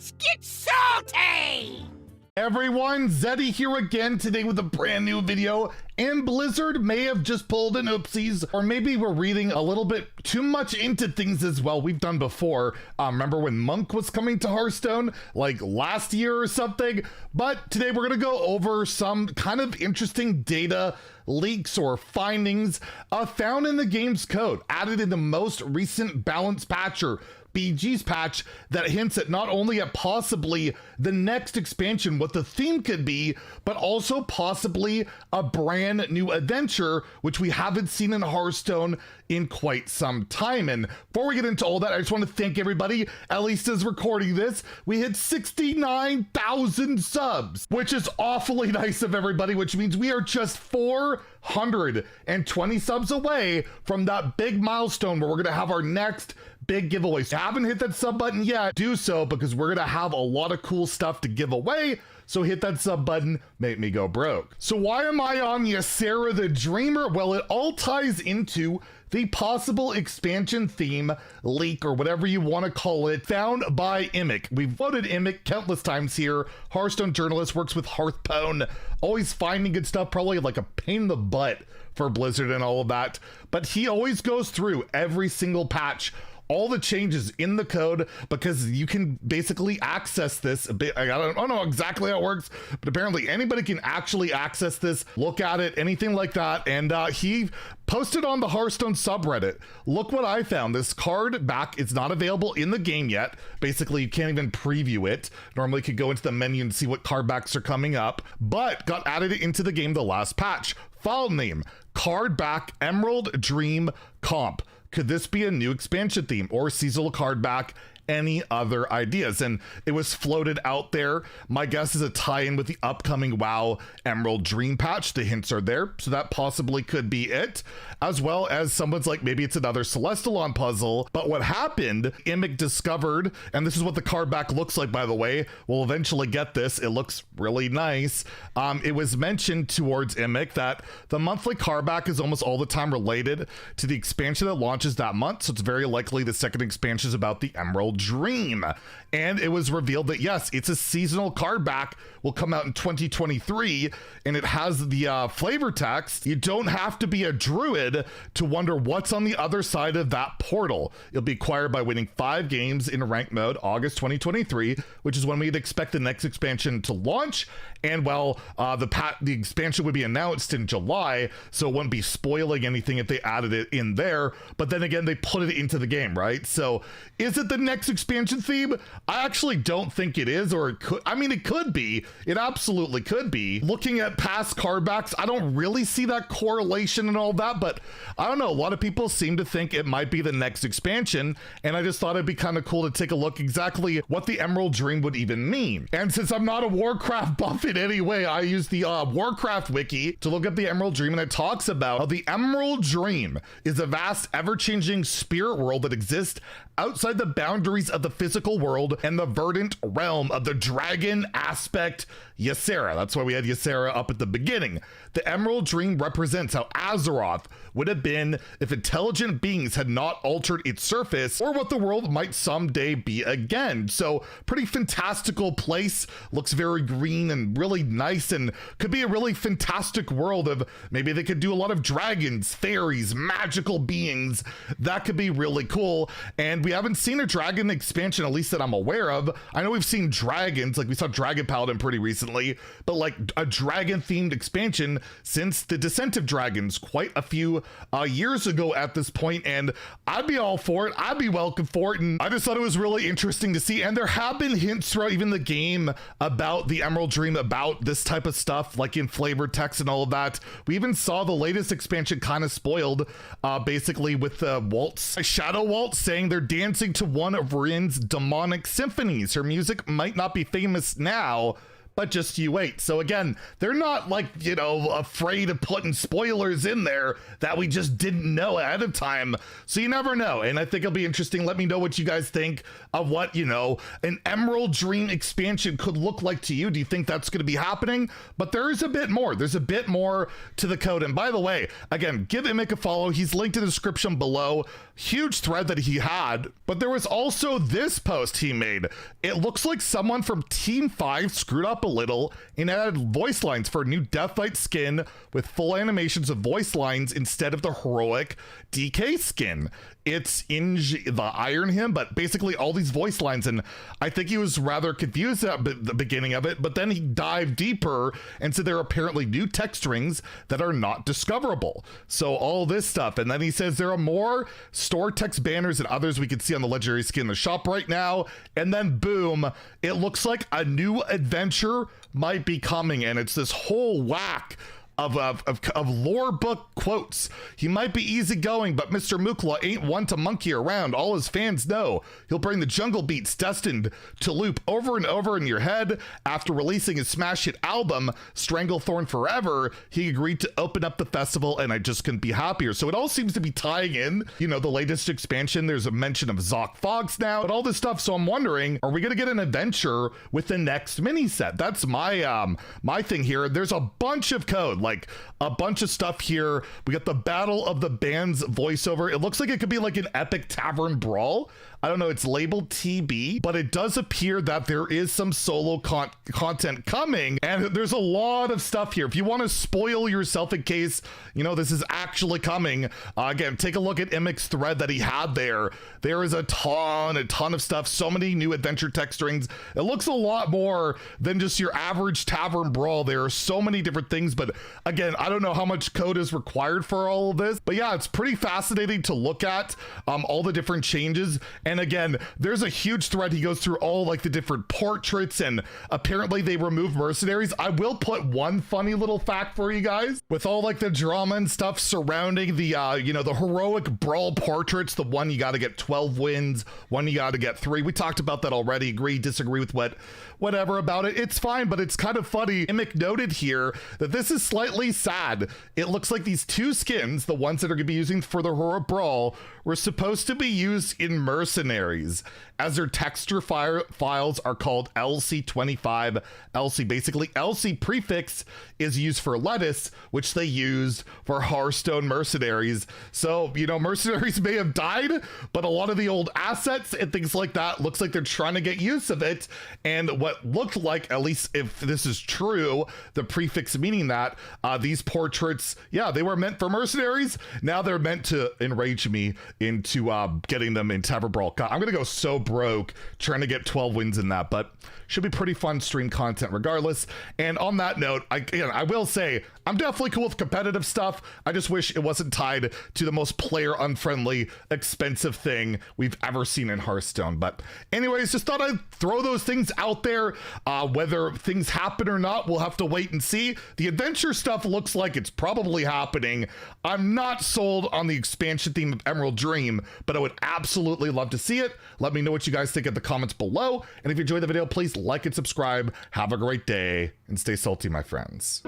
Let's get salty! Everyone, Zeddy here again today with a brand new video, and Blizzard may have just pulled an oopsies, or maybe we're reading a little bit too much into things as well. We've done before. Remember when Monk was coming to Hearthstone, like last year or something? But today we're gonna go over some kind of interesting data leaks or findings found in the game's code, added in the most recent balance patch or BG's patch that hints at not only at possibly the next expansion, what the theme could be, but also possibly a brand new adventure, which we haven't seen in Hearthstone in quite some time. And before we get into all that, I just want to thank everybody, at least as recording this, we hit 69,000 subs, which is awfully nice of everybody, which means we are just 420 subs away from that big milestone where we're going to have our next big giveaway. So if you haven't hit that sub button yet, do so, because we're gonna have a lot of cool stuff to give away. So hit that sub button, make me go broke. So why am I on Ysera the Dreamer? Well, it all ties into the possible expansion theme leak, or whatever you want to call it, found by Immick. We've voted Immick countless times here. Hearthstone journalist, works with Hearthstone, always finding good stuff, probably like a pain in the butt for Blizzard and all of that. But he always goes through every single patch, all the changes in the code, because you can basically access this a bit. I don't know exactly how it works, but apparently anybody can actually access this, look at it, anything like that. And he posted on the Hearthstone subreddit, look what I found. This card back is not available in the game yet. Basically, you can't even preview it. Normally you could go into the menu and see what card backs are coming up, but got added into the game the last patch. File name, card back Emerald Dream Comp. Could this be a new expansion theme or seasonal card back? Any other ideas? And it was floated out there. My guess is a tie-in with the upcoming WoW Emerald Dream patch. The hints are there, so that possibly could be it. As well as someone's like, maybe it's another Celestalon puzzle. But what happened, Immick discovered, and this is what the card back looks like, by the way. We'll eventually get this. It looks really nice. It was mentioned towards Immick that the monthly card back is almost all the time related to the expansion that launches that month. So it's very likely the second expansion is about the Emerald Dream. And it was revealed that yes, it's a seasonal card back, will come out in 2023, and it has the flavor text. You don't have to be a druid to wonder what's on the other side of that portal. You'll be acquired by winning 5 games in ranked mode, August 2023, which is when we'd expect the next expansion to launch. And while the expansion would be announced in July, so it wouldn't be spoiling anything if they added it in there. But then again, they put it into the game, right? So is it the next expansion theme? I actually don't think it is, or it could. I mean, it could be. It absolutely could be. Looking at past card backs, I don't really see that correlation and all that, but I don't know. A lot of people seem to think it might be the next expansion, and I just thought it'd be kind of cool to take a look exactly what the Emerald Dream would even mean. And since I'm not a Warcraft buff in any way, I use the Warcraft wiki to look up the Emerald Dream, and it talks about how the Emerald Dream is a vast, ever-changing spirit world that exists outside the boundaries of the physical world and the verdant realm of the dragon aspect Ysera. That's why we had Ysera up at the beginning. The Emerald Dream represents how Azeroth would have been if intelligent beings had not altered its surface, or what the world might someday be again. So pretty fantastical place, looks very green and really nice, and could be a really fantastic world of maybe they could do a lot of dragons, fairies, magical beings. That could be really cool. And we haven't seen a dragon expansion, at least that I'm aware of. I know we've seen dragons, like we saw Dragon Paladin pretty recently, but like a dragon themed expansion since the Descent of Dragons quite a few years ago at this point, and I'd be all for it. I'd be welcome for it, and I just thought it was really interesting to see. And there have been hints throughout even the game about the Emerald Dream, about this type of stuff, like in flavor text and all of that. We even saw the latest expansion kind of spoiled, basically with the waltz, Shadow Waltz, saying they're dancing to one of Rin's demonic symphonies. Her music might not be famous now, but just you wait. So again, they're not like, you know, afraid of putting spoilers in there that we just didn't know ahead of time. So you never know. And I think it'll be interesting. Let me know what you guys think of what, you know, an Emerald Dream expansion could look like to you. Do you think that's going to be happening? But there is a bit more. There's a bit more to the code. And by the way, again, give Imic a follow. He's linked in the description below. Huge thread that he had. But there was also this post he made. It looks like someone from Team 5 screwed up a little and added voice lines for a new Death Knight skin with full animations of voice lines instead of the heroic DK skin. It's in the Iron Hymn, but basically all these voice lines. And I think he was rather confused at the beginning of it, but then he dived deeper and said there are apparently new text strings that are not discoverable. So all this stuff. And then he says there are more store text banners and others we can see on the legendary skin in the shop right now. And then boom, it looks like a new adventure might be coming. And it's this whole whack of lore book quotes. He might be easygoing, but Mr. Mukla ain't one to monkey around. All his fans know he'll bring the jungle beats destined to loop over and over in your head. After releasing his smash hit album, Stranglethorn Forever, he agreed to open up the festival, and I just couldn't be happier. So it all seems to be tying in, you know, the latest expansion. There's a mention of Zoc Fox now, and all this stuff. So I'm wondering, are we going to get an adventure with the next mini set? That's my my thing here. There's a bunch of code, like a bunch of stuff here. We got the Battle of the Bands voiceover. It looks like it could be like an epic tavern brawl. I don't know, it's labeled TB, but it does appear that there is some solo content coming, and there's a lot of stuff here. If you want to spoil yourself in case, you know, this is actually coming, again, take a look at Imic's thread that he had there. There is a ton of stuff, so many new adventure text strings. It looks a lot more than just your average tavern brawl. There are so many different things, but again, I don't know how much code is required for all of this, but yeah, it's pretty fascinating to look at all the different changes. And again, there's a huge thread. He goes through all like the different portraits, and apparently they remove mercenaries. I will put one funny little fact for you guys with all like the drama and stuff surrounding the, you know, the heroic brawl portraits. The one you got to get 12 wins, one you got to get 3. We talked about that already. Agree, disagree with whatever about it. It's fine, but it's kind of funny. Imic noted here that this is slightly sad. It looks like these 2 skins, the ones that are going to be using for the heroic brawl, were supposed to be used in mercenaries, as their texture files are called LC25 LC. Basically, LC prefix is used for lettuce, which they used for Hearthstone mercenaries. So, you know, mercenaries may have died, but a lot of the old assets and things like that looks like they're trying to get use of it. And what looked like, at least if this is true, the prefix meaning that these portraits, yeah, they were meant for mercenaries. Now they're meant to enrage me into getting them in Tavern Brawl. God, I'm gonna go so broke trying to get 12 wins in that, but should be pretty fun stream content regardless. And on that note, I will say I'm definitely cool with competitive stuff. I just wish it wasn't tied to the most player unfriendly, expensive thing we've ever seen in Hearthstone. But anyways, just thought I'd throw those things out there. Whether things happen or not, we'll have to wait and see. The adventure stuff looks like it's probably happening. I'm not sold on the expansion theme of Emerald Dream, but I would absolutely love to see it. Let me know what you guys think in the comments below. And if you enjoyed the video, please like and subscribe. Have a great day and stay salty, my friends.